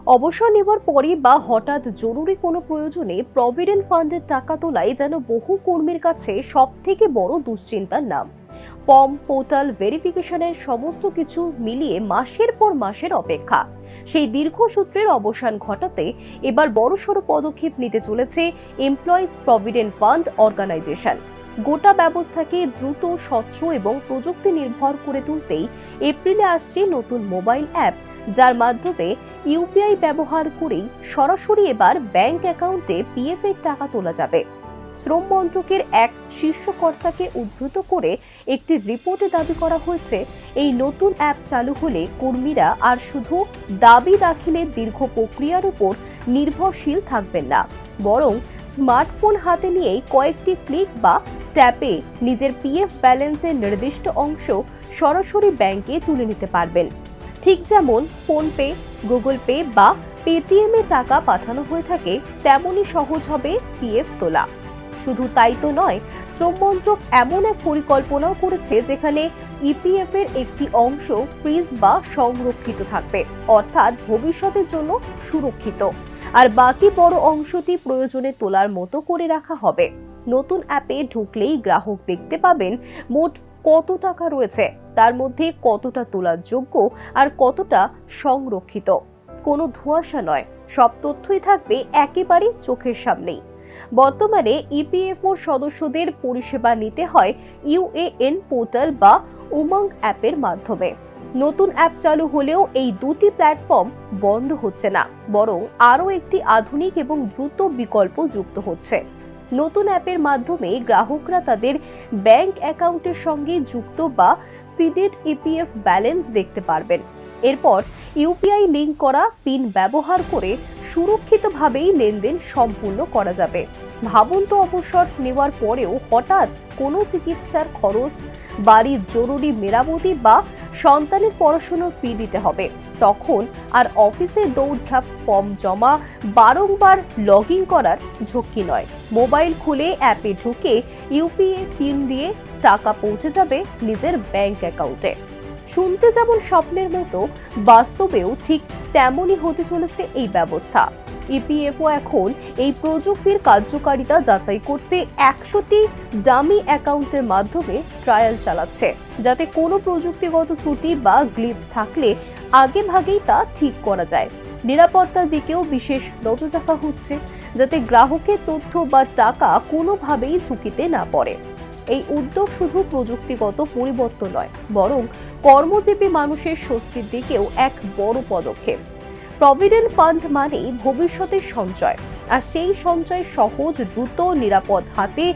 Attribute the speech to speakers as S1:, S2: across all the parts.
S1: অবসর নেওয়ার পরে বা হঠাৎ জরুরি কোনো প্রয়োজনে প্রভিডেন্ট ফান্ডের টাকা তোলাই যেন বহু কর্মীর কাছে সবথেকে বড় দুশ্চিন্তার নাম। ফর্ম, পোর্টাল, ভেরিফিকেশনের সমস্ত কিছু মিলিয়ে মাসের পর মাসের অপেক্ষা। সেই দীর্ঘসূত্রের অবসান ঘটাতে এবার বড়সড় পদক্ষেপ নিতে চলেছে এমপ্লয়িজ প্রভিডেন্ট ফান্ড অর্গানাইজেশন। গোটা ব্যবস্থাকে দ্রুত, স্বচ্ছ এবং প্রযুক্তি নির্ভর করে তুলতেই এপ্রিলে আসছে নতুন মোবাইল অ্যাপ, যার মাধ্যমে ইউপিআই ব্যবহার করেই সরাসরি এবার ব্যাংক অ্যাকাউন্টে পিএফ এর টাকা তোলা যাবে। শ্রম মন্ত্রকের এক শীর্ষ কর্তাকে উদ্ধৃত করে একটি রিপোর্টে দাবি করা হয়েছে, এই নতুন অ্যাপ চালু হলে কর্মীরা আর শুধু দাবি দাখিলের দীর্ঘ প্রক্রিয়ার উপর নির্ভরশীল থাকবেন না, বরং স্মার্টফোন হাতে নিয়েই কয়েকটি ক্লিক বা ট্যাপে নিজের পিএফ ব্যালেন্সের নির্দিষ্ট অংশ সরাসরি ব্যাংকে তুলে নিতে পারবেন। ঠিক যেমন ফোনপে, গুগল পে বা পেটিএম এ টাকা পাঠানো হয়ে থাকে, তেমনই সহজ হবে পিএফ তোলা। শুধু তাই তো নয়, শ্রম মন্ত্রক এমন এক পরিকল্পনাও করেছে যেখানে ইপিএফ এর একটি অংশ ফ্রিজ বা সংরক্ষিত থাকবে, অর্থাৎ ভবিষ্যতের জন্য সুরক্ষিত, আর বাকি বড় অংশটি প্রয়োজনে তোলার মতো করে রাখা হবে। নতুন অ্যাপে ঢুকলেই গ্রাহক দেখতে পাবেন মোট কত টাকা রয়েছে, তার মধ্যে কতটা তোলার যোগ্য আর কতটা সংরক্ষিত। কোনো ধোঁয়াশা নয়, সব তথ্যই থাকবে একেবারে চোখের সামনেই। বর্তমানে ইপিএফও সদস্যদের পরিষেবা নিতে হয় ইউএএন পোর্টাল বা উমঙ্গ অ্যাপের মাধ্যমে। নতুন অ্যাপ চালু হলেও এই দুটি প্ল্যাটফর্ম বন্ধ হচ্ছে না, বরং আরও একটি আধুনিক এবং দ্রুত বিকল্প যুক্ত হচ্ছে। নতুন অ্যাপের মাধ্যমে গ্রাহকরা তাদের ব্যাংক অ্যাকাউন্টের সঙ্গে যুক্ত বা সিডেড ইপিএফ ব্যালেন্স দেখতে পারবেন। এরপর ইউপিআই লিংক করা পিন ব্যবহার করে সুরক্ষিতভাবেই লেনদেন সম্পূর্ণ করা যাবে। ভাবুন তো, অবসর নেওয়ার পরেও হঠাৎ কোনো চিকিৎসার খরচ, বাড়ির জরুরি মেরামতি বা সন্তানের পড়াশোনার ফি দিতে হবে, তখন আর অফিসে দৌড়ঝাঁপ, ফর্ম জমা, বারংবার লগ ইন করার ঝক্কি নয়। মোবাইল খুলে অ্যাপে ঢুকে ইউপিআই পিন দিয়ে টাকা পৌঁছে যাবে নিজের ব্যাংক অ্যাকাউন্টে। শুনতে যেমন স্বপ্নের মতো, বাস্তবেও ঠিক তেমনই হতে চলেছে এই ব্যবস্থা। ইপিএফও এখন এই প্রযুক্তির কার্যকারিতা যাচাই করতে 100টি ডামি অ্যাকাউন্টের মাধ্যমে ট্রায়াল চালাচ্ছে, যাতে কোনো প্রযুক্তিগত ত্রুটি বা গ্লিচ থাকলে আগেভাগেই তা ঠিক করা যায়। নিরাপত্তার দিকেও বিশেষ নজর রাখা হচ্ছে, যাতে গ্রাহকের তথ্য বা টাকা কোনোভাবেই ঝুঁকিতে না পড়ে। এই উদ্যোগ শুধু প্রযুক্তিগত পরিবর্তন নয়, বরং কর্মজীবী মানুষের স্বস্তির দিকেও এক বড় পদক্ষেপ। প্রভিডেন্ট ফান্ড মানেই ভবিষ্যতের সঞ্চয়, আর সেই সঞ্চয় সহজ, দ্রুত, নিরাপদ হাতে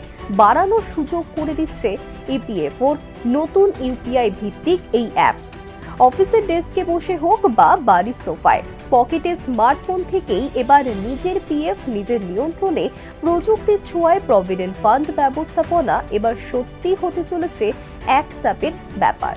S1: বাড়ানোর সুযোগ করে দিচ্ছে ইপিএফওর নতুন ইউপিআই ভিত্তিক এই অ্যাপ। অফিসের ডেস্কে বসে হোক বা বাড়ির সোফায়, পকেটে স্মার্টফোন থেকেই এবার নিজের পিএফ নিজের নিয়ন্ত্রণে। প্রযুক্তির ছোঁয়ায় প্রভিডেন্ট ফান্ড ব্যবস্থাপনা এবার সত্যি হতে চলেছে এক ট্যাপের ব্যাপার।